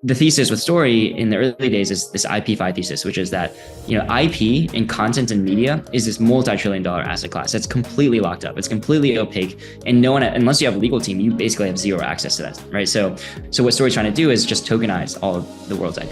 the thesis with Story in the early days is this IP5 thesis, which is that, IP and content and media is this multi-trillion-dollar asset class that's completely locked up. It's completely opaque, and no one, unless you have a legal team, you basically have zero access to that, right? So what Story's trying to do is just tokenize all of the world's IP.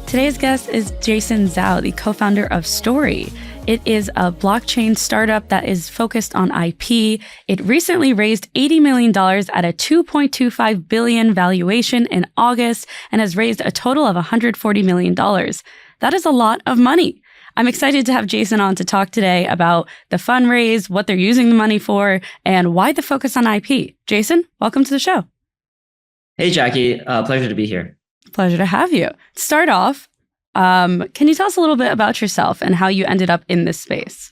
Today's guest is Jason Zhao, the co-founder of Story. It is a blockchain startup that is focused on IP. It recently raised $80 million at a $2.25 billion valuation in August and has raised a total of $140 million. That is a lot of money. I'm excited to have Jason on to talk today about the fundraise, what they're using the money for, and why the focus on IP. Jason, welcome to the show. Hey, Jackie. Pleasure to be here. Pleasure to have you. To start off, can you tell us a little bit about yourself and how you ended up in this space?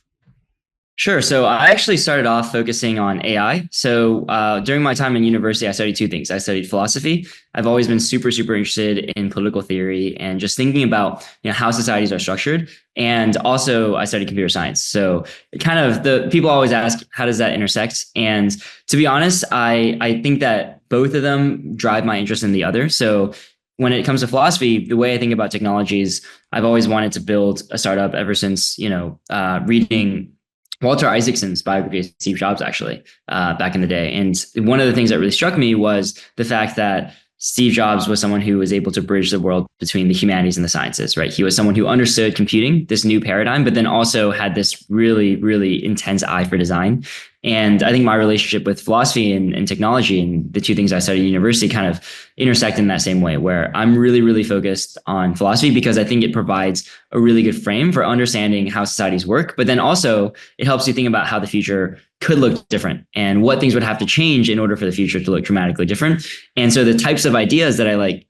Sure. So I actually started off focusing on AI. So during my time in university, I studied two things. I studied philosophy. I've always been super, super interested in political theory and just thinking about how societies are structured. And also I studied computer science. So kind of the people always ask, how does that intersect? And to be honest, I think that both of them drive my interest in the other. So when it comes to philosophy, the way I think about technology is I've always wanted to build a startup ever since, reading Walter Isaacson's biography of Steve Jobs, actually, back in the day. And one of the things that really struck me was the fact that Steve Jobs was someone who was able to bridge the world between the humanities and the sciences, right? He was someone who understood computing, this new paradigm, but then also had this really, really intense eye for design. And I think my relationship with philosophy and technology and the two things I studied at university kind of intersect in that same way, where I'm really, really focused on philosophy because I think it provides a really good frame for understanding how societies work. But then also it helps you think about how the future could look different and what things would have to change in order for the future to look dramatically different. And so the types of ideas that I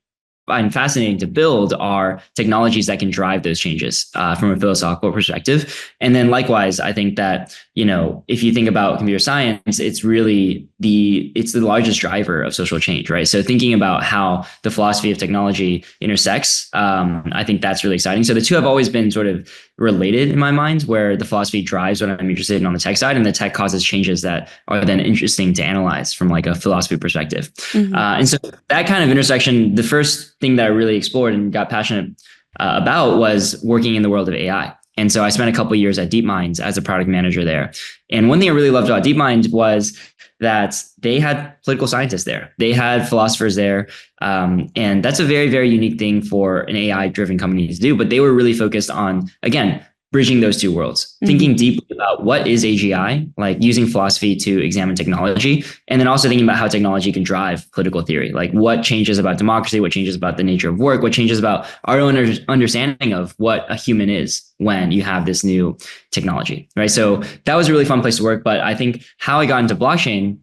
find fascinating to build are technologies that can drive those changes from a philosophical perspective. And then likewise, I think that, if you think about computer science, it's really the largest driver of social change, right? So thinking about how the philosophy of technology intersects, I think that's really exciting. So the two have always been sort of related in my mind, where the philosophy drives what I'm interested in on the tech side, and the tech causes changes that are then interesting to analyze from like a philosophy perspective. Mm-hmm. And so that kind of intersection, the first thing that I really explored and got passionate about was working in the world of AI. And so I spent a couple of years at DeepMind as a product manager there. And one thing I really loved about DeepMind was that they had political scientists there. They had philosophers there. And that's a very, very unique thing for an AI-driven company to do. But they were really focused on, again, bridging those two worlds, thinking deeply about what is AGI, like using philosophy to examine technology, and then also thinking about how technology can drive political theory, like what changes about democracy, what changes about the nature of work, what changes about our own understanding of what a human is when you have this new technology, right? So that was a really fun place to work. But I think how I got into blockchain,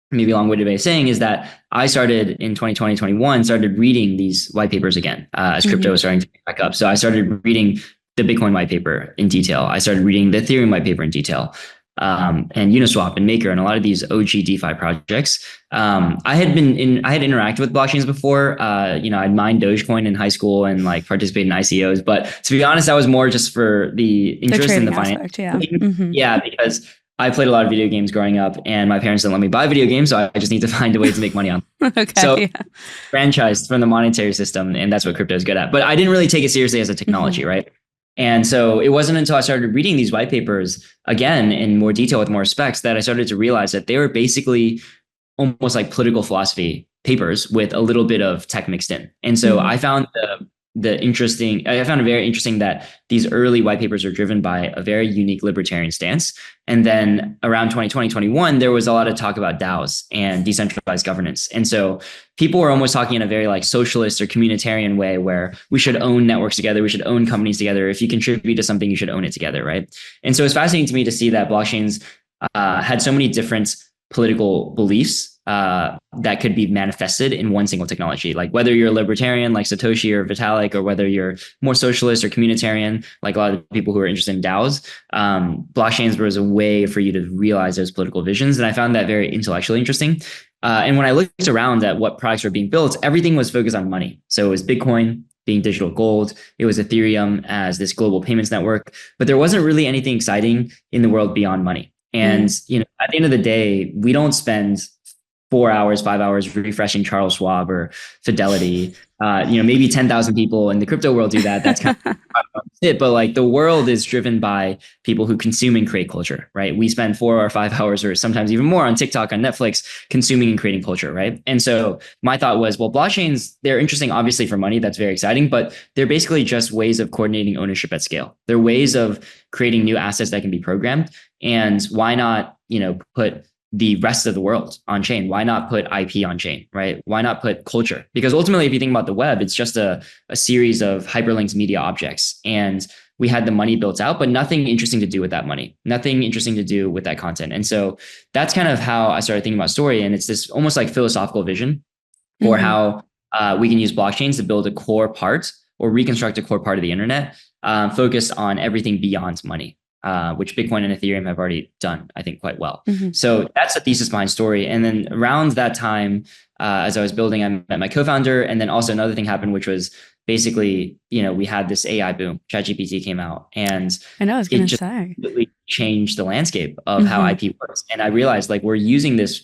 maybe a long-winded way of saying, is that I started in 2020, 2021, started reading these white papers again as crypto was starting to pick back up. So I started reading the Bitcoin white paper in detail. I started reading the Ethereum white paper in detail, and Uniswap and Maker and a lot of these OG DeFi projects. I had interacted with blockchains before. I'd mined Dogecoin in high school and participated in ICOs. But to be honest, that was more just for the interest in the finance. Yeah. Mm-hmm. Yeah, because I played a lot of video games growing up, and my parents didn't let me buy video games, so I just need to find a way to make money on them. Franchised from the monetary system, and that's what crypto is good at. But I didn't really take it seriously as a technology, right? And so it wasn't until I started reading these white papers again in more detail with more specs that I started to realize that they were basically almost like political philosophy papers with a little bit of tech mixed in. And so I found I found it very interesting that these early white papers are driven by a very unique libertarian stance. And then around 2020, 2021, there was a lot of talk about DAOs and decentralized governance. And so people were almost talking in a very socialist or communitarian way, where we should own networks together. We should own companies together. If you contribute to something, you should own it together, right? And so it's fascinating to me to see that blockchains had so many different political beliefs that could be manifested in one single technology. Like whether you're a libertarian like Satoshi or Vitalik, or whether you're more socialist or communitarian, like a lot of the people who are interested in DAOs, blockchains was a way for you to realize those political visions. And I found that very intellectually interesting. And when I looked around at what products were being built, everything was focused on money. So it was Bitcoin being digital gold. It was Ethereum as this global payments network, but there wasn't really anything exciting in the world beyond money. And, at the end of the day, we don't spend 4 hours, 5 hours refreshing Charles Schwab or Fidelity. Maybe 10,000 people in the crypto world do that. That's kind of it. But like the world is driven by people who consume and create culture, right? We spend 4 or 5 hours or sometimes even more on TikTok, on Netflix, consuming and creating culture, right? And so my thought was, well, blockchains, they're interesting, obviously for money. That's very exciting, but they're basically just ways of coordinating ownership at scale. They're ways of creating new assets that can be programmed. And why not, put the rest of the world on chain? Why not put IP on chain, right? Why not put culture? Because ultimately, if you think about the web, it's just a series of hyperlinked media objects. And we had the money built out, but nothing interesting to do with that money, nothing interesting to do with that content. And so that's kind of how I started thinking about story. And it's this almost like philosophical vision for how we can use blockchains to build a core part or reconstruct a core part of the internet, focused on everything beyond money. Which Bitcoin and Ethereum have already done, I think, quite well. So that's the thesis behind story. And then around that time, as I was building, I met my co-founder. And then also another thing happened, which was basically, we had this AI boom. ChatGPT came out, and I know, I was going to just say, completely changed the landscape of how IP works. And I realized like we're using this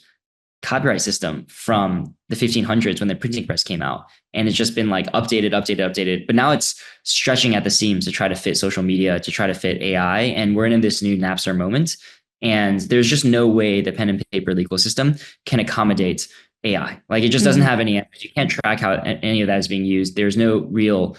copyright system from the 1500s when the printing press came out. And it's just been like updated. But now it's stretching at the seams to try to fit social media, to try to fit AI. And we're in this new Napster moment. And there's just no way the pen and paper legal system can accommodate AI. Like it just doesn't have any answers. You can't track how any of that is being used. There's no real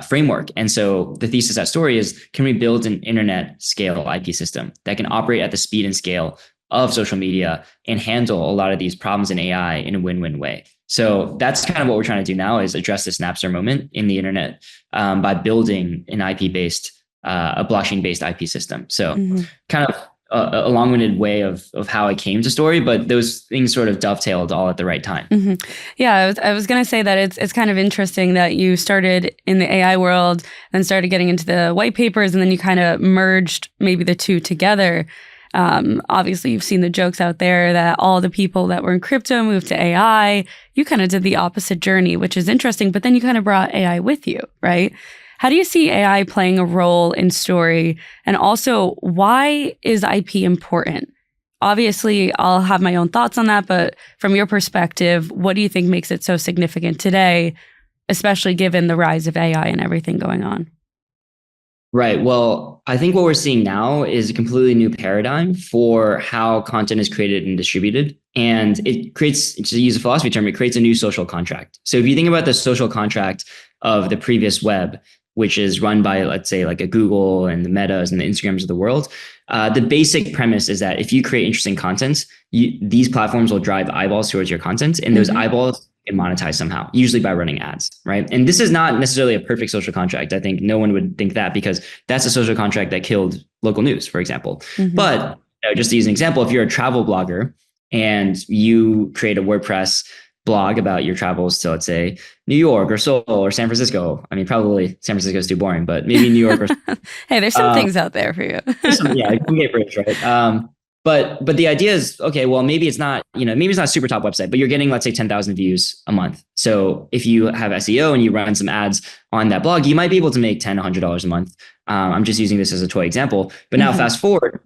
framework. And so the thesis at Story is, can we build an internet scale IP system that can operate at the speed and scale of social media and handle a lot of these problems in AI in a win-win way? So that's kind of what we're trying to do now, is address this Napster moment in the internet by building an IP-based, a blockchain-based IP system. So kind of a long-winded way of how I came to Story, but those things sort of dovetailed all at the right time. Yeah, I was going to say that it's kind of interesting that you started in the AI world and started getting into the white papers, and then you kind of merged maybe the two together. Obviously, you've seen the jokes out there that all the people that were in crypto moved to AI. You kind of did the opposite journey, which is interesting, but then you kind of brought AI with you, right? How do you see AI playing a role in Story? And also, why is IP important? Obviously, I'll have my own thoughts on that, but from your perspective, what do you think makes it so significant today, especially given the rise of AI and everything going on? Right. Well, I think what we're seeing now is a completely new paradigm for how content is created and distributed. And it creates, to use a philosophy term, it creates a new social contract. So if you think about the social contract of the previous web, which is run by, let's say, like a Google and the Metas and the Instagrams of the world, the basic premise is that if you create interesting content, these platforms will drive eyeballs towards your content, and those eyeballs get monetized somehow, usually by running ads, right? And this is not necessarily a perfect social contract. I think no one would think that, because that's a social contract that killed local news, for example. But just to use an example, if you're a travel blogger and you create a WordPress blog about your travels to, let's say, New York or Seoul or San Francisco. I mean, probably San Francisco is too boring, but maybe New York or hey, there's some things out there for you. Yeah, you can get rich, right? But the idea is, okay, well, maybe it's not, maybe it's not a super top website, but you're getting, let's say, 10,000 views a month. So if you have SEO and you run some ads on that blog, you might be able to make $10, $100 a month. I'm just using this as a toy example. But now fast forward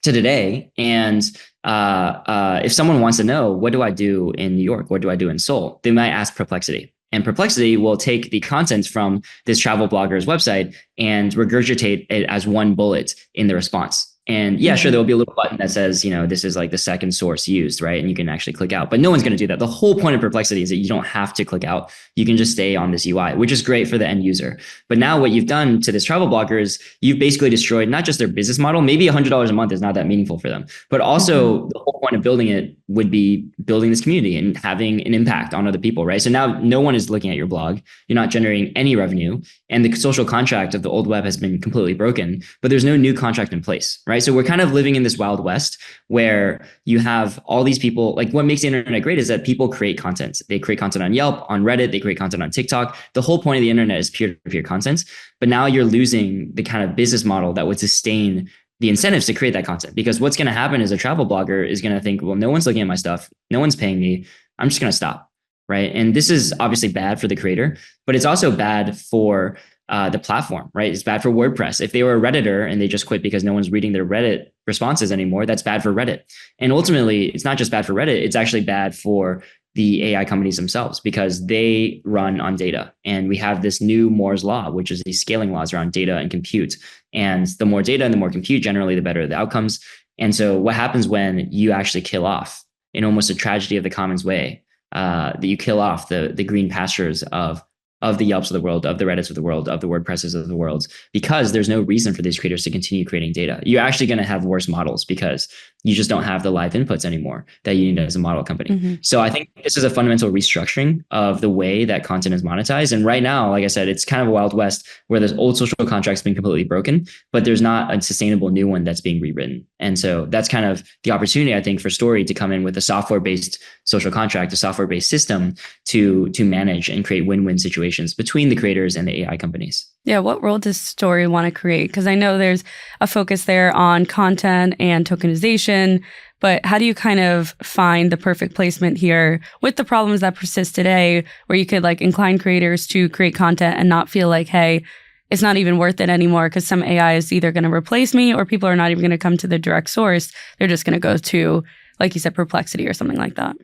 to today, and if someone wants to know, what do I do in New York? What do I do in Seoul? They might ask Perplexity. And Perplexity will take the content from this travel blogger's website and regurgitate it as one bullet in the response. And yeah, sure, there'll be a little button that says, this is like the second source used, right? And you can actually click out, but no one's going to do that. The whole point of Perplexity is that you don't have to click out. You can just stay on this UI, which is great for the end user. But now what you've done to this travel blogger is you've basically destroyed not just their business model. Maybe $100 a month is not that meaningful for them, but also the whole point of building it would be building this community and having an impact on other people, right? So now no one is looking at your blog. You're not generating any revenue, and the social contract of the old web has been completely broken, but there's no new contract in place, right? So we're kind of living in this Wild West where you have all these people. Like, what makes the internet great is that people create content. They create content on Yelp, on Reddit, they create content on TikTok. The whole point of the internet is peer-to-peer content. But now you're losing the kind of business model that would sustain the incentives to create that content. Because what's going to happen is a travel blogger is going to think, well, no one's looking at my stuff. No one's paying me. I'm just going to stop. Right. And this is obviously bad for the creator, but it's also bad for the platform, right? It's bad for WordPress. If they were a Redditor and they just quit because no one's reading their Reddit responses anymore, that's bad for Reddit. And ultimately, it's not just bad for Reddit, it's actually bad for the AI companies themselves because they run on data. And we have this new Moore's law, which is these scaling laws around data and compute. And the more data and the more compute, generally, the better the outcomes. And so what happens when you actually kill off, in almost a tragedy of the commons way, that you kill off the green pastures of the Yelps of the world, of the Reddits of the world, of the WordPresses of the world, because there's no reason for these creators to continue creating data. You're actually going to have worse models because you just don't have the live inputs anymore that you need as a model company. Mm-hmm. So I think this is a fundamental restructuring of the way that content is monetized. And right now, like I said, it's kind of a Wild West where there's old social contracts being completely broken, but there's not a sustainable new one that's being rewritten. And so that's kind of the opportunity, I think, for Story to come in with a software-based social contract, a software-based system to manage and create win-win situations between the creators and the AI companies. Yeah, what role does Story want to create? Because I know there's a focus there on content and tokenization, but how do you kind of find the perfect placement here with the problems that persist today, where you could like incline creators to create content and not feel like, hey, it's not even worth it anymore because some AI is either going to replace me or people are not even going to come to the direct source. They're just going to go to, like you said, Perplexity or something like that.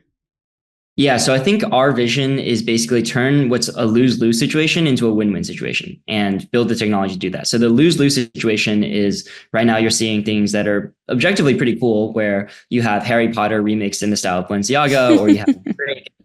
Yeah, so I think our vision is basically turn what's a lose-lose situation into a win-win situation and build the technology to do that. So the lose-lose situation is right now you're seeing things that are objectively pretty cool, where you have Harry Potter remixed in the style of Balenciaga, or you have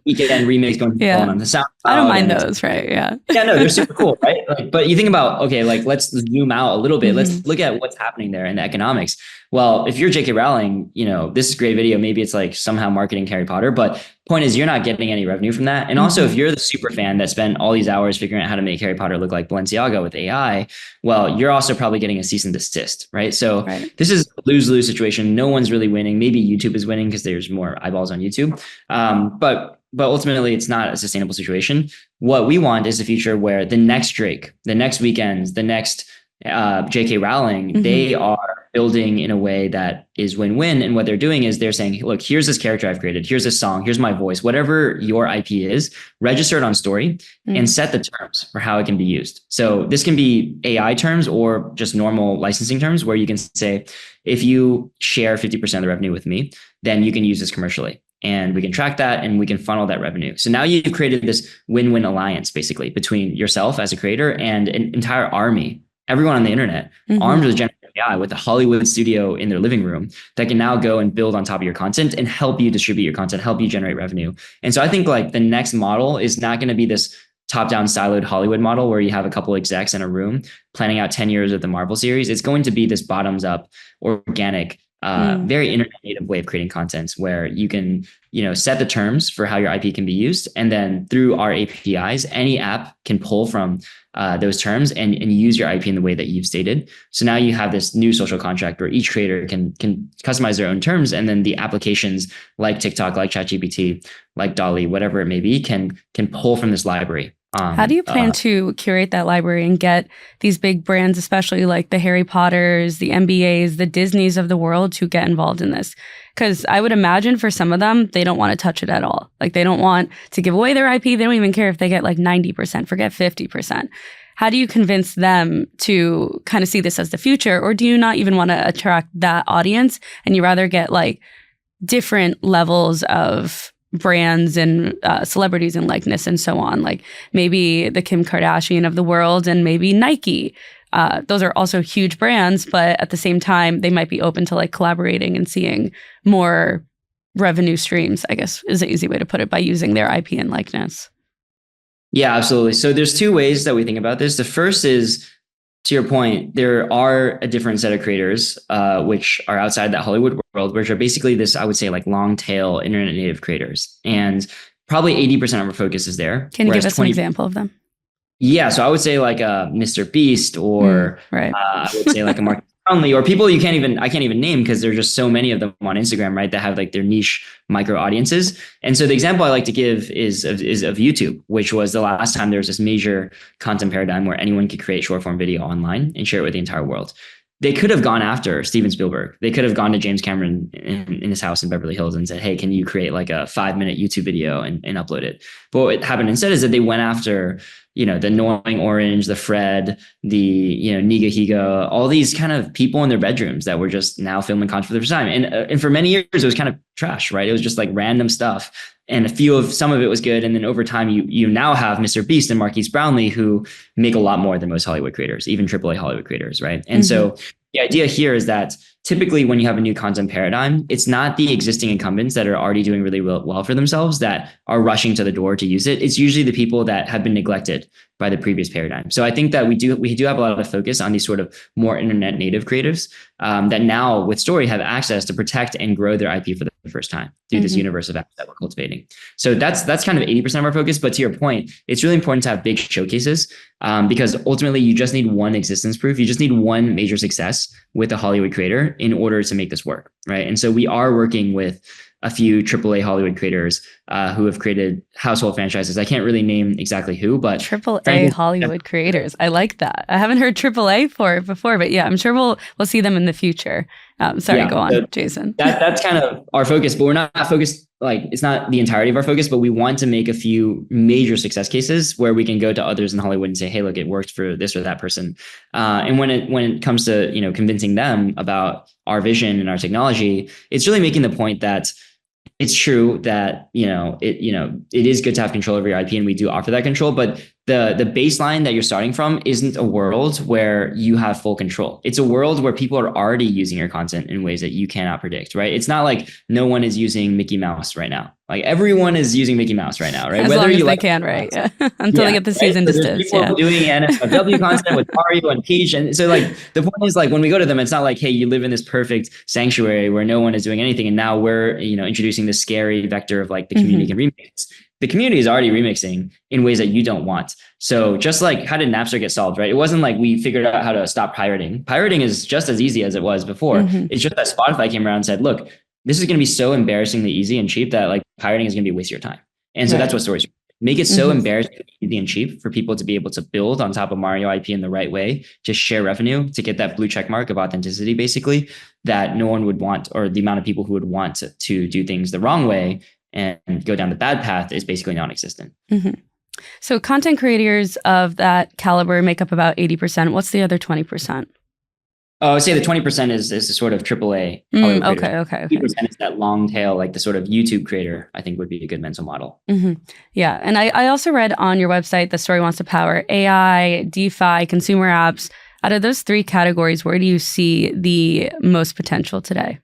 Weekend remix going on the SoundCloud. I don't mind those, right? Yeah. Yeah, no, they're super cool, right? Like, but you think about, okay, like let's zoom out a little bit. Mm-hmm. Let's look at what's happening there in the economics. Well, if you're J.K. Rowling, this is a great video. Maybe it's like somehow marketing Harry Potter, but point is you're not getting any revenue from that. And also, if you're the super fan that spent all these hours figuring out how to make Harry Potter look like Balenciaga with AI, well, you're also probably getting a cease and desist, right? So This is a lose-lose situation. No one's really winning. Maybe YouTube is winning because there's more eyeballs on YouTube. But ultimately, it's not a sustainable situation. What we want is a future where the next Drake, the next Weekends, the next J.K. Rowling, they are building in a way that is win-win. And what they're doing is they're saying, look, here's this character I've created. Here's this song. Here's my voice. Whatever your IP is, register it on Story and set the terms for how it can be used. So this can be AI terms or just normal licensing terms, where you can say, if you share 50% of the revenue with me, then you can use this commercially. And we can track that and we can funnel that revenue. So now you've created this win-win alliance, basically, between yourself as a creator and an entire army, everyone on the internet, armed with generative AI, with a Hollywood studio in their living room that can now go and build on top of your content and help you distribute your content, help you generate revenue. And so I think like the next model is not going to be this top-down siloed Hollywood model where you have a couple execs in a room planning out 10 years of the Marvel series. It's going to be this bottoms-up, organic, very internet native way of creating content, where you can, set the terms for how your IP can be used. And then through our APIs, any app can pull from those terms and use your IP in the way that you've stated. So now you have this new social contract where each creator can customize their own terms. And then the applications like TikTok, like ChatGPT, like Dolly, whatever it may be, can pull from this library. How do you plan to curate that library and get these big brands, especially like the Harry Potters, the NBAs, the Disneys of the world, to get involved in this? Because I would imagine for some of them, they don't want to touch it at all. Like they don't want to give away their IP. They don't even care if they get like 90%, forget 50%. How do you convince them to kind of see this as the future? Or do you not even want to attract that audience and you rather get like different levels of brands and celebrities and likeness and so on, like maybe the Kim Kardashian of the world and maybe Nike? Those are also huge brands, but at the same time, they might be open to like collaborating and seeing more revenue streams, I guess is an easy way to put it, by using their IP and likeness. Yeah, absolutely. So there's two ways that we think about this. The first is, to your point, there are a different set of creators, which are outside that Hollywood world, which are basically this, I would say, like long tail internet native creators. And probably 80% of our focus is there. Can you give us an example of them? Yeah. So I would say like a Mr. Beast, or I would say like a Mark Brownlee, or people I can't even name because there's just so many of them on Instagram, right, that have like their niche micro audiences. And so the example I like to give is of YouTube, which was the last time there was this major content paradigm where anyone could create short form video online and share it with the entire world. they could have gone after Steven Spielberg. They could have gone to James Cameron in his house in Beverly Hills and said, hey, can you create like a 5-minute YouTube video and upload it? But what happened instead is that they went after, the Annoying Orange, the Fred, the, Niga Higa, all these kind of people in their bedrooms that were just now filming content for the first time. And for many years, it was kind of trash, right? It was just like random stuff. And some of it was good. And then over time, you now have Mr. Beast and Marquise Brownlee, who make a lot more than most Hollywood creators, even AAA Hollywood creators, right? And so the idea here is that typically when you have a new content paradigm, it's not the existing incumbents that are already doing really well for themselves that are rushing to the door to use it. It's usually the people that have been neglected by the previous paradigm. So I think that we do have a lot of focus on these sort of more internet native creatives that now with Story have access to protect and grow their IP for the first time through this universe of apps that we're cultivating. So that's kind of 80% of our focus. But to your point, it's really important to have big showcases because ultimately you just need one existence proof. You just need one major success with a Hollywood creator in order to make this work, right? And so we are working with a few AAA Hollywood creators who have created household franchises. I can't really name exactly who, but AAA Hollywood creators. I like that. I haven't heard AAA for it before, but yeah, I'm sure we'll see them in the future. Go on, Jason. That's kind of our focus, but we're not focused, like it's not the entirety of our focus, but we want to make a few major success cases where we can go to others in Hollywood and say, hey, look, it worked for this or that person. And when it comes to, convincing them about our vision and our technology, it's really making the point that it's true that, it is good to have control over your IP, and we do offer that control, but the baseline that you're starting from isn't a world where you have full control. It's a world where people are already using your content in ways that you cannot predict, right? It's not like no one is using Mickey Mouse right now. Like everyone is using Mickey Mouse right now, right? As long as they can, right? Yeah. Until they get the season distance. People doing NSFW content with Mario and Peach. And so like the point is, like when we go to them, it's not like, hey, you live in this perfect sanctuary where no one is doing anything. And now we're, introducing this scary vector of like the community can remix. The community is already remixing in ways that you don't want. So just like, how did Napster get solved, right? It wasn't like we figured out how to stop pirating. Pirating is just as easy as it was before. It's just that Spotify came around and said, look, this is going to be so embarrassingly easy and cheap that like pirating is going to be a waste of your time. And so that's what Stories make it so embarrassing, easy and cheap for people to be able to build on top of Mario IP in the right way, to share revenue, to get that blue check mark of authenticity, basically, that no one would want, or the amount of people who would want to do things the wrong way and go down the bad path is basically non-existent. So content creators of that caliber make up about 80%. What's the other 20%? I would say the 20% is the sort of AAA. Okay. 80% is that long tail, like the sort of YouTube creator, I think would be a good mental model. Yeah. And I also read on your website, the Story wants to power AI, DeFi, consumer apps. Out of those three categories, where do you see the most potential today?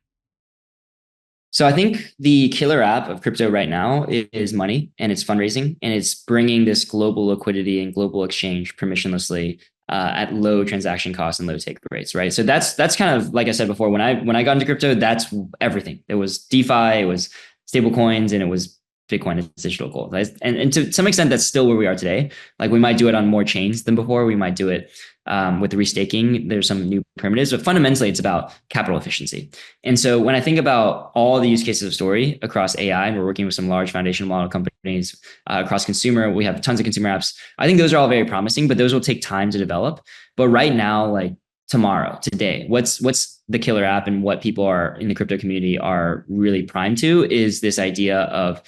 So I think the killer app of crypto right now is money, and it's fundraising, and it's bringing this global liquidity and global exchange permissionlessly at low transaction costs and low take rates, right? So that's kind of, like I said before, when I got into crypto, that's everything. It was DeFi, it was stable coins, and it was Bitcoin as digital gold. And to some extent, that's still where we are today. Like we might do it on more chains than before. We might do it with the restaking. There's some new primitives, but fundamentally it's about capital efficiency. And so when I think about all the use cases of Story across AI, and we're working with some large foundational model companies across consumer, we have tons of consumer apps. I think those are all very promising, but those will take time to develop. But right now, like today, what's the killer app, and what people are in the crypto community are really primed to is this idea of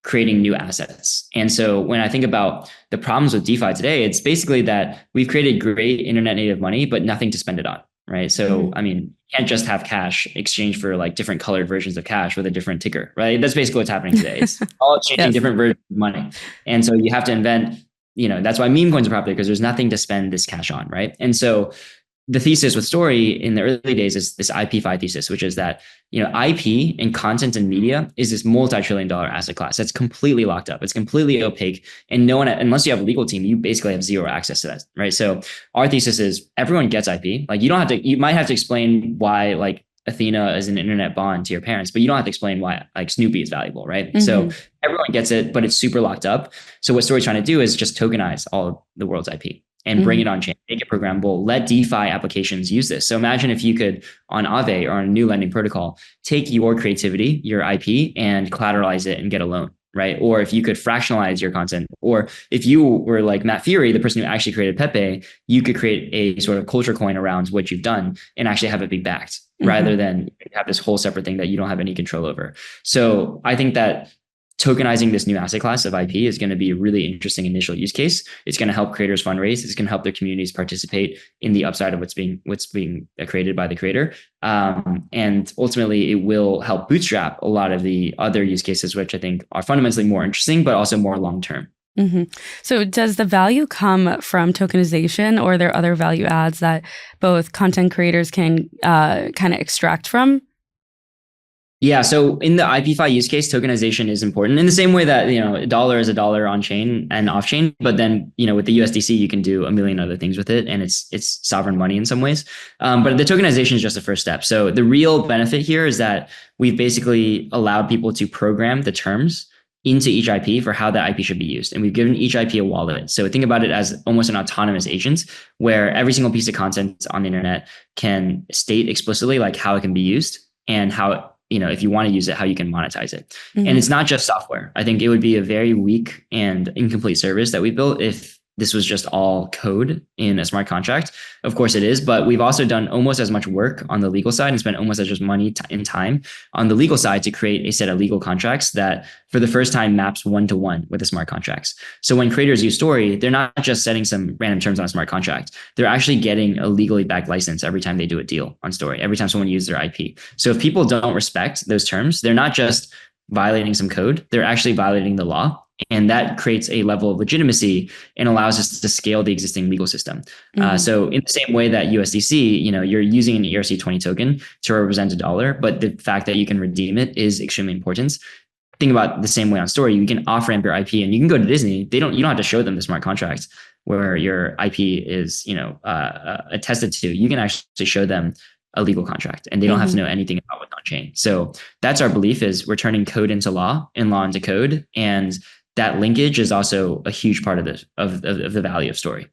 creating new assets. And so when I think about the problems with DeFi today, it's basically that we've created great internet native money, but nothing to spend it on, right? So, I mean, you can't just have cash exchange for like different colored versions of cash with a different ticker, right? That's basically what's happening today. It's all exchanging different versions of money. And so you have to invent, that's why meme coins are popular, because there's nothing to spend this cash on, right? And so the thesis with Story in the early days is this IP5 thesis, which is that, IP and content and media is this multi-trillion-dollar asset class that's completely locked up. It's completely opaque. And no one, unless you have a legal team, you basically have zero access to that, right? So our thesis is everyone gets IP. Like you might have to explain why like Athena is an internet bond to your parents, but you don't have to explain why like Snoopy is valuable, right? So everyone gets it, but it's super locked up. So what Story's trying to do is just tokenize all of the world's IP. And bring it on chain, make it programmable, let DeFi applications use this. So imagine if you could, on Aave or on a new lending protocol, take your creativity, your IP, and collateralize it and get a loan, right? Or if you could fractionalize your content, or if you were like Matt Fury, the person who actually created Pepe, you could create a sort of culture coin around what you've done and actually have it be backed, rather than have this whole separate thing that you don't have any control over. So I think that tokenizing this new asset class of IP is going to be a really interesting initial use case. It's going to help creators fundraise. It's going to help their communities participate in the upside of what's being created by the creator. And ultimately, it will help bootstrap a lot of the other use cases, which I think are fundamentally more interesting, but also more long-term. So does the value come from tokenization, or are there other value adds that both content creators can kind of extract from? Yeah. So in the IPFi use case, tokenization is important in the same way that, a dollar is a dollar on chain and off chain. But then, with the USDC, you can do a million other things with it, and it's sovereign money in some ways. But the tokenization is just the first step. So the real benefit here is that we've basically allowed people to program the terms into each IP for how that IP should be used. And we've given each IP a wallet. So think about it as almost an autonomous agent, where every single piece of content on the internet can state explicitly like how it can be used and how if you want to use it, how you can monetize it. And it's not just software. I think it would be a very weak and incomplete service that we built if this was just all code in a smart contract. Of course it is, but we've also done almost as much work on the legal side and spent almost as much money and time on the legal side to create a set of legal contracts that for the first time maps one-to-one with the smart contracts. So when creators use Story, they're not just setting some random terms on a smart contract. They're actually getting a legally backed license every time they do a deal on Story, every time someone uses their IP. So if people don't respect those terms, they're not just violating some code, they're actually violating the law. And that creates a level of legitimacy and allows us to scale the existing legal system. So in the same way that USDC, you're using an ERC20 token to represent a dollar, but the fact that you can redeem it is extremely important. Think about the same way on Story. You can off-ramp your IP, and you can go to Disney. You don't have to show them the smart contract where your IP is, attested to. You can actually show them a legal contract, and they don't have to know anything about what's on chain. So that's our belief: is we're turning code into law and law into code, and that linkage is also a huge part of this of the value of Story.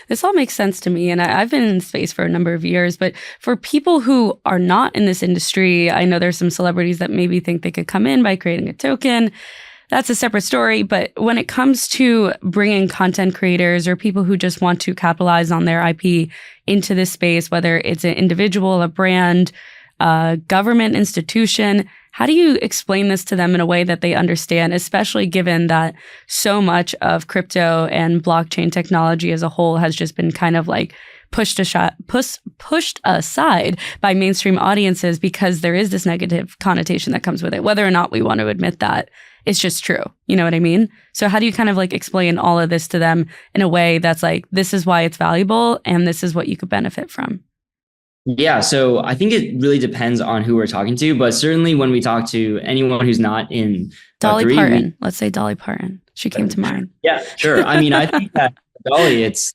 This all makes sense to me, and I've been in space for a number of years. But for people who are not in this industry, I know there's some celebrities that maybe think they could come in by creating a token. That's a separate story. But when it comes to bringing content creators or people who just want to capitalize on their IP into this space, whether it's an individual, a brand, a government institution, how do you explain this to them in a way that they understand, especially given that so much of crypto and blockchain technology as a whole has just been kind of like pushed aside by mainstream audiences because there is this negative connotation that comes with it, whether or not we want to admit that it's just true. You know what I mean? So how do you kind of like explain all of this to them in a way that's like, this is why it's valuable and this is what you could benefit from? Yeah, so I think it really depends on who we're talking to, but certainly when we talk to anyone who's not in Dolly Parton, let's say Dolly Parton. She came to mind. Yeah, sure. I mean, I think that Dolly, it's,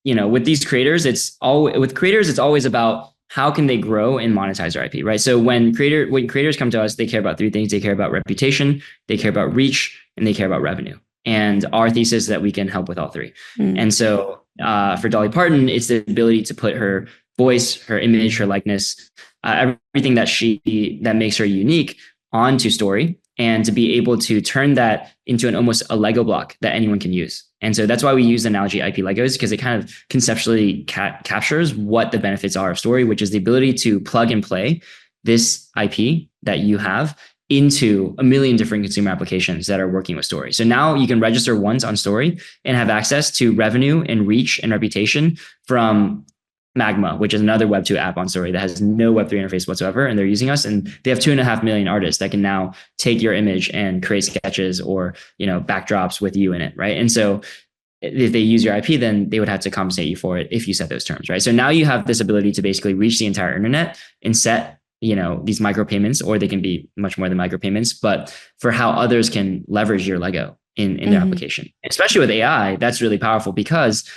with these creators, it's always about how can they grow and monetize their IP, right? So when creators come to us, they care about three things. They care about reputation, they care about reach, and they care about revenue. And our thesis is that we can help with all three. And so for Dolly Parton, it's the ability to put her voice, her image, her likeness, everything that makes her unique onto Story, and to be able to turn that into almost a Lego block that anyone can use. And so that's why we use the analogy IP Legos, because it kind of conceptually captures what the benefits are of Story, which is the ability to plug and play this IP that you have into a million different consumer applications that are working with Story. So now you can register once on Story and have access to revenue and reach and reputation from Magma, which is another Web2 app on Story that has no Web3 interface whatsoever. And they're using us, and they have 2.5 million artists that can now take your image and create sketches or, backdrops with you in it. Right. And so if they use your IP, then they would have to compensate you for it if you set those terms. Right. So now you have this ability to basically reach the entire internet and set, these micropayments, or they can be much more than micropayments, but for how others can leverage your Lego in their application, especially with AI. That's really powerful because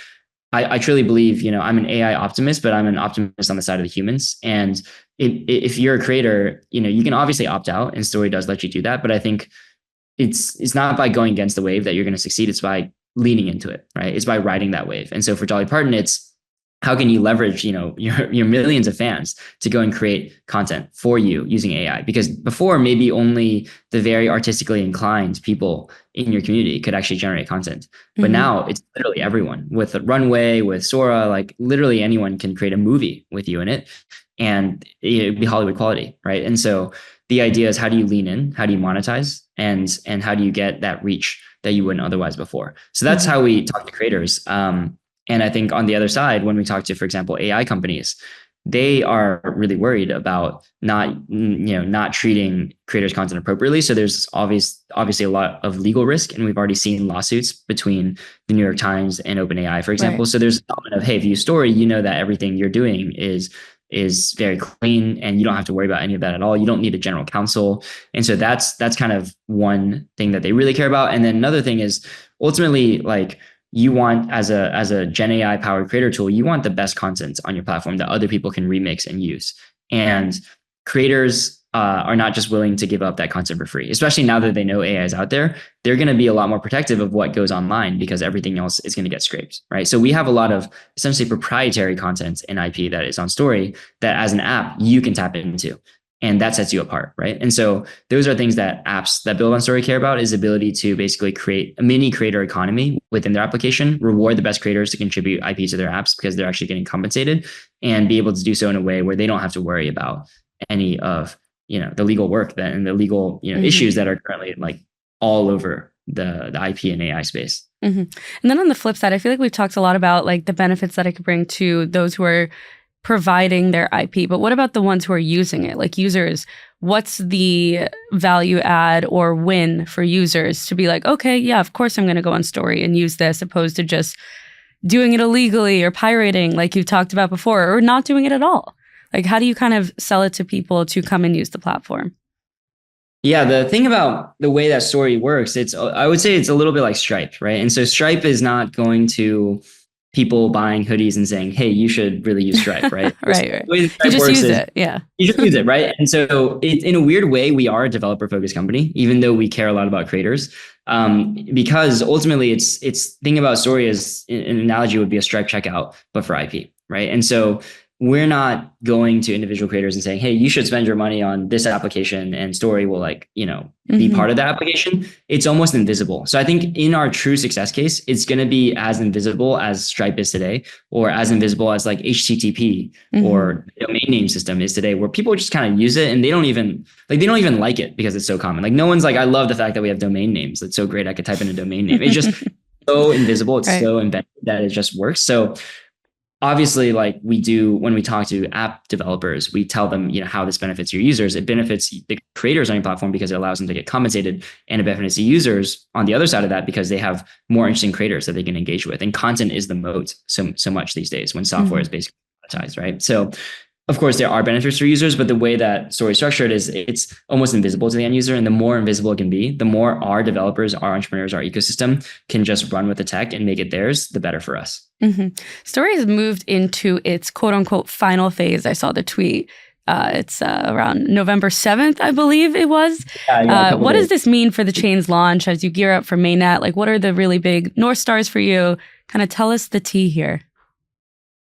I truly believe, I'm an AI optimist, but I'm an optimist on the side of the humans. And if you're a creator, you can obviously opt out, and Story does let you do that. But I think it's not by going against the wave that you're going to succeed. It's by leaning into it, right? It's by riding that wave. And so for Dolly Parton, it's how can you leverage, your millions of fans to go and create content for you using AI? Because before, maybe only the very artistically inclined people in your community could actually generate content. But Mm-hmm. now it's literally everyone with Runway, with Sora, like literally anyone can create a movie with you in it, and it'd be Hollywood quality, right? And so the idea is, how do you lean in? How do you monetize? And how do you get that reach that you wouldn't otherwise before? So that's Mm-hmm. how we talk to creators. And I think on the other side, when we talk to, for example, AI companies, they are really worried about not treating creators' content appropriately. So there's obviously a lot of legal risk, and we've already seen lawsuits between the New York Times and OpenAI, for example. Right. So there's an element of, hey, if you story, you know that everything you're doing is very clean, and you don't have to worry about any of that at all. You don't need a general counsel. And so that's kind of one thing that they really care about. And then another thing is, ultimately, like, you want, as a Gen AI powered creator tool, you want the best content on your platform that other people can remix and use. And creators are not just willing to give up that content for free, especially now that they know AI is out there. They're going to be a lot more protective of what goes online, because everything else is going to get scraped, right? So we have a lot of essentially proprietary content in IP that is on Story that, as an app, you can tap into. And that sets you apart, right? And so those are things that apps that build on Story care about, is ability to basically create a mini creator economy within their application, reward the best creators to contribute IP to their apps because they're actually getting compensated, and be able to do so in a way where they don't have to worry about any of the legal work and the legal issues that are currently like all over the IP and AI space. Mm-hmm. And then on the flip side, I feel like we've talked a lot about like the benefits that it could bring to those who are providing their IP, but what about the ones who are using it, like users? What's the value add or win for users to be like, okay, yeah, of course I'm going to go on Story and use this, opposed to just doing it illegally or pirating, like you've talked about before, or not doing it at all? Like, how do you kind of sell it to people to come and use the platform? Yeah, the thing about the way that Story works, I would say it's a little bit like Stripe, right? And so Stripe is not going to people buying hoodies and saying, "Hey, you should really use Stripe," right? Right, right. The way that You Stripe just works use is, it. Yeah. you should use it, right? And so, in a weird way, we are a developer-focused company, even though we care a lot about creators, because ultimately, it's thing about Story is, an analogy would be a Stripe checkout, but for IP, right? And so we're not going to individual creators and saying, "Hey, you should spend your money on this application," and Story will, like, be Mm-hmm. part of that application. It's almost invisible. So I think in our true success case, it's going to be as invisible as Stripe is today, or as invisible as like HTTP Mm-hmm. or domain name system is today, where people just kind of use it and they don't even like it because it's so common. Like, no one's like, "I love the fact that we have domain names. It's so great. I could type in a domain name." It's just so invisible. It's Right. so embedded that it just works. So obviously, like we do when we talk to app developers, we tell them, how this benefits your users. It benefits the creators on your platform because it allows them to get compensated, and it benefits the users on the other side of that because they have more interesting creators that they can engage with. And content is the moat so much these days when software is Mm-hmm. basically monetized, right? So of course there are benefits for users, but the way that Story is structured is it's almost invisible to the end user. And the more invisible it can be, the more our developers, our entrepreneurs, our ecosystem can just run with the tech and make it theirs, the better for us. Mm-hmm. Story has moved into its quote unquote final phase. I saw the tweet. It's around November 7th, I believe it was. Yeah, a couple What does days. this mean for the chain's launch as you gear up for mainnet? Like, what are the really big North Stars for you? Kind of tell us the tea here.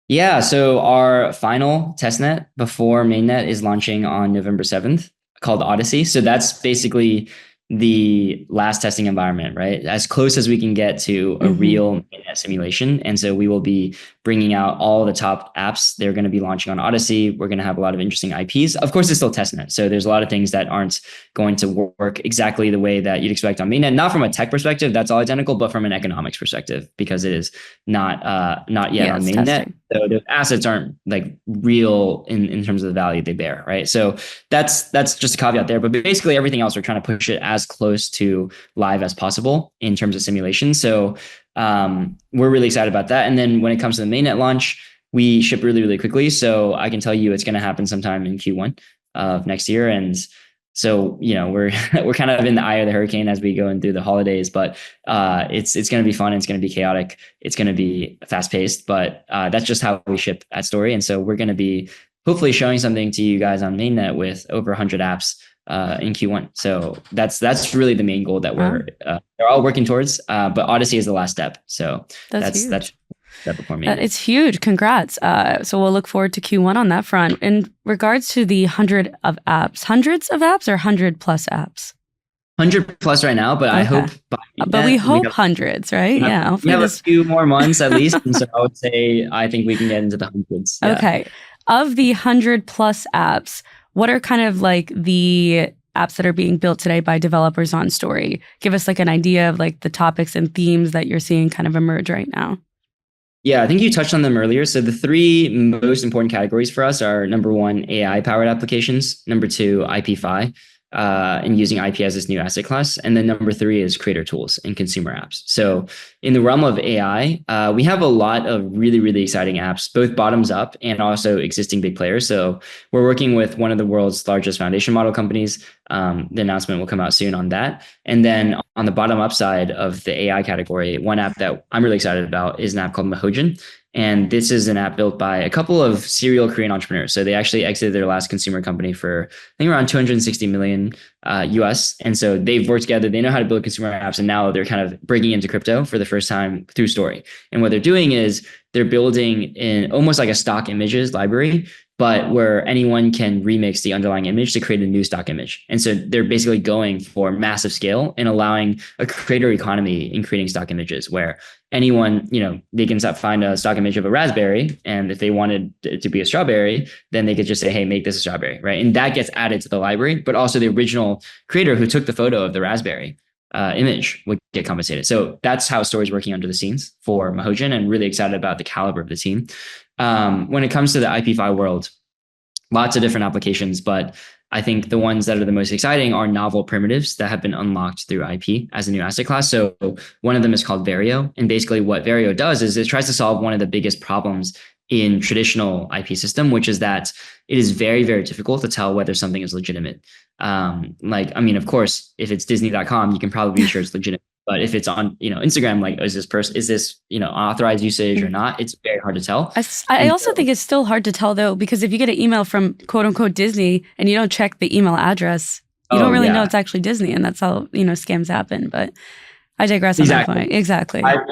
Yeah, so our final testnet before mainnet is launching on November 7th, called Odyssey. So that's basically the last testing environment, right? As close as we can get to a Mm-hmm. real mainnet simulation. And so we will be bringing out all the top apps. They're going to be launching on Odyssey. We're going to have a lot of interesting IPs. Of course, it's still testnet. So there's a lot of things that aren't going to work exactly the way that you'd expect on mainnet. Not from a tech perspective, that's all identical, but from an economics perspective, because it is not yet Yeah, on it's mainnet. testing. So the assets aren't like real in terms of the value they bear, right? So that's just a caveat there. But basically everything else, we're trying to push it as close to live as possible in terms of simulation. So we're really excited about that. And then when it comes to the mainnet launch, we ship really, really quickly. So I can tell you it's going to happen sometime in Q1 of next year. And so, we're we're kind of in the eye of the hurricane as we go in through the holidays, but it's going to be fun. It's going to be chaotic. It's going to be fast paced, but that's just how we ship at Story. And so we're going to be hopefully showing something to you guys on mainnet with over 100 apps in Q1. So that's really the main goal that Wow, they're all working towards. But Odyssey is the last step. So that's that's huge. that before mainnet. It's huge. Congrats. So we'll look forward to Q1 on that front. In regards to the hundreds of apps or 100 plus apps? 100 plus right now, but I hope by But we mainnet, hope hundreds, right? Yeah. we Hopefully have a this. few more months at least. And so I would say, I think we can get into the hundreds. Yeah. Okay. Of the 100 plus apps, what are kind of like the apps that are being built today by developers on Story? Give us like an idea of like the topics and themes that you're seeing kind of emerge right now. Yeah, I think you touched on them earlier. So the three most important categories for us are number one, AI powered applications, number two, IPFI, and using IP as this new asset class. And then number three is creator tools and consumer apps. So in the realm of AI, we have a lot of really, really exciting apps, both bottoms up and also existing big players. So we're working with one of the world's largest foundation model companies. The announcement will come out soon on that. And then on the bottom up side of the AI category, one app that I'm really excited about is an app called Mahojin. And this is an app built by a couple of serial Korean entrepreneurs. So they actually exited their last consumer company for, I think, around 260 million US. And so they've worked together. They know how to build consumer apps. And now they're kind of breaking into crypto for the first time through Story. And what they're doing is they're building in almost like a stock images library, but where anyone can remix the underlying image to create a new stock image. And so they're basically going for massive scale and allowing a creator economy in creating stock images where anyone, they can find a stock image of a raspberry. And if they wanted it to be a strawberry, then they could just say, hey, make this a strawberry, right? And that gets added to the library, but also the original creator who took the photo of the raspberry image would get compensated. So that's how Story's working under the scenes for Mahojin, and really excited about the caliber of the team. When it comes to the IP5 world, lots of different applications, but I think the ones that are the most exciting are novel primitives that have been unlocked through IP as a new asset class. So one of them is called Vario. And basically what Vario does is it tries to solve one of the biggest problems in traditional IP system, which is that it is very, very difficult to tell whether something is legitimate. Of course, if it's Disney.com, you can probably be sure it's legitimate. But if it's on, Instagram, like, is this authorized usage or not? It's very hard to tell. I also think it's still hard to tell though, because if you get an email from quote unquote Disney and you don't check the email address, you don't really know it's actually Disney, and that's how, scams happen. But I digress on that point. Exactly. I've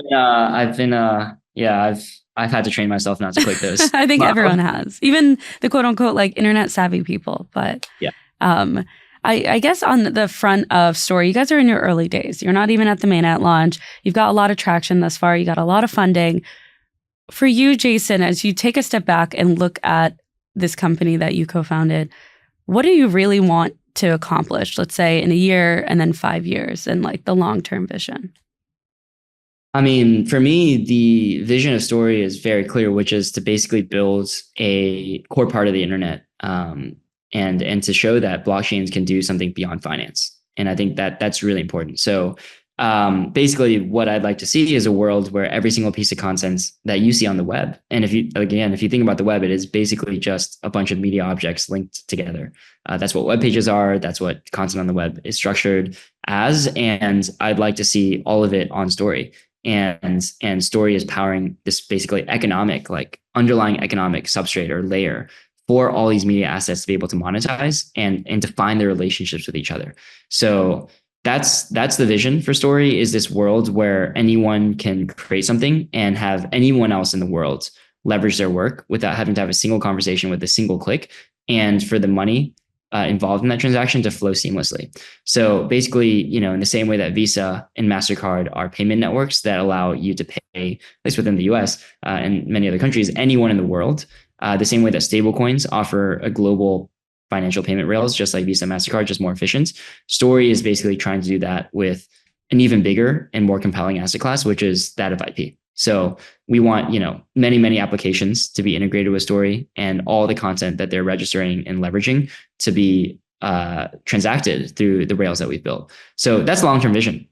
had to train myself not to click those. I think everyone has, even the quote unquote like internet savvy people. But yeah. I guess on the front of Story, you guys are in your early days. You're not even at the mainnet launch. You've got a lot of traction thus far. You got a lot of funding. For you, Jason, as you take a step back and look at this company that you co-founded, what do you really want to accomplish, let's say in a year and then 5 years, and like the long-term vision? I mean, for me, the vision of Story is very clear, which is to basically build a core part of the internet. And to show that blockchains can do something beyond finance. And I think that that's really important. So basically what I'd like to see is a world where every single piece of content that you see on the web, and if you think about the web, it is basically just a bunch of media objects linked together. That's what web pages are. That's what content on the web is structured as. And I'd like to see all of it on Story. And Story is powering this basically economic, like underlying economic substrate or layer for all these media assets to be able to monetize and to find their relationships with each other. So that's the vision for Story, is this world where anyone can create something and have anyone else in the world leverage their work without having to have a single conversation with a single click, and for the money involved in that transaction to flow seamlessly. So basically, in the same way that Visa and MasterCard are payment networks that allow you to pay, at least within the US and many other countries, anyone in the world, the same way that stablecoins offer a global financial payment rails, just like Visa, MasterCard, just more efficient. Story is basically trying to do that with an even bigger and more compelling asset class, which is that of IP. So we want, many, many applications to be integrated with Story, and all the content that they're registering and leveraging to be transacted through the rails that we've built. So that's the long-term vision.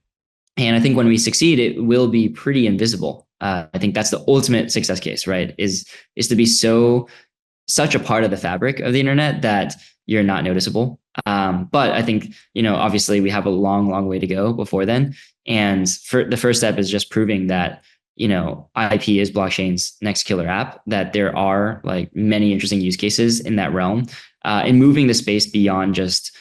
And I think when we succeed, it will be pretty invisible. I think that's the ultimate success case, right? Is to be such a part of the fabric of the internet that you're not noticeable. But I think, obviously we have a long, long way to go before then. And for the first step is just proving that, IP is blockchain's next killer app, that there are like many interesting use cases in that realm, and moving the space beyond just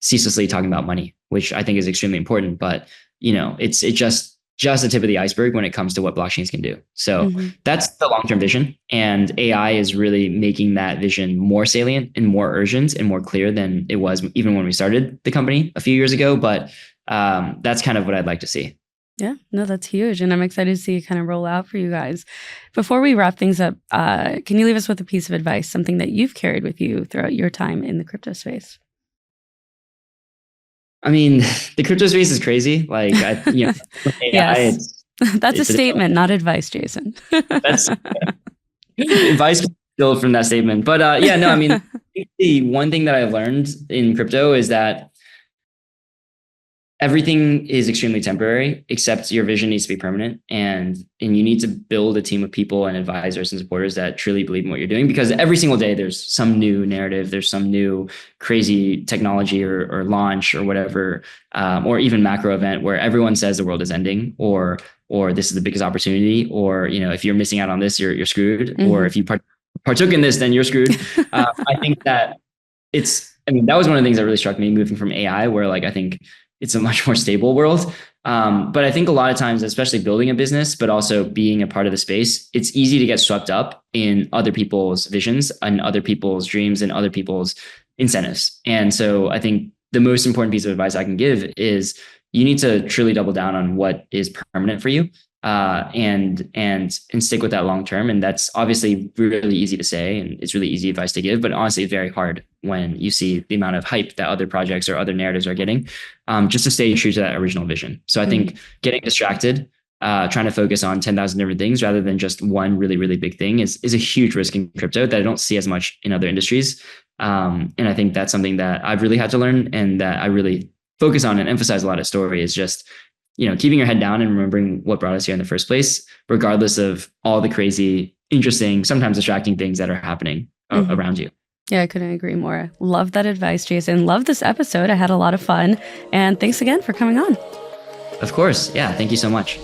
ceaselessly talking about money, which I think is extremely important. But, it's just just the tip of the iceberg when it comes to what blockchains can do. So that's the long-term vision. And AI is really making that vision more salient and more urgent and more clear than it was even when we started the company a few years ago. But that's kind of what I'd like to see. Yeah, no, that's huge. And I'm excited to see it kind of roll out for you guys. Before we wrap things up, can you leave us with a piece of advice, something that you've carried with you throughout your time in the crypto space? I mean, the crypto space is crazy. Like, AI, yes. That's a statement, not advice, Jason. That's advice still from that statement. But I mean, the one thing that I've learned in crypto is that everything is extremely temporary, except your vision needs to be permanent. And you need to build a team of people and advisors and supporters that truly believe in what you're doing, because every single day there's some new narrative, there's some new crazy technology or launch or whatever, or even macro event where everyone says the world is ending, or this is the biggest opportunity, or, if you're missing out on this, you're screwed. Or if you partook in this, then you're screwed. I think that that was one of the things that really struck me moving from AI, where I think it's a much more stable world. But I think a lot of times, especially building a business, but also being a part of the space, it's easy to get swept up in other people's visions and other people's dreams and other people's incentives. And so I think the most important piece of advice I can give is you need to truly double down on what is permanent for you, and stick with that long term. And that's obviously really easy to say, and it's really easy advice to give, but honestly, it's very hard when you see the amount of hype that other projects or other narratives are getting, just to stay true to that original vision. So I think getting distracted, trying to focus on 10,000 different things rather than just one really, really big thing is a huge risk in crypto that I don't see as much in other industries. And I think that's something that I've really had to learn, and that I really focus on and emphasize a lot of Story, is just, keeping your head down and remembering what brought us here in the first place, regardless of all the crazy, interesting, sometimes distracting things that are happening around you. Yeah, I couldn't agree more. Love that advice, Jason. Love this episode. I had a lot of fun. And thanks again for coming on. Of course. Yeah. Thank you so much.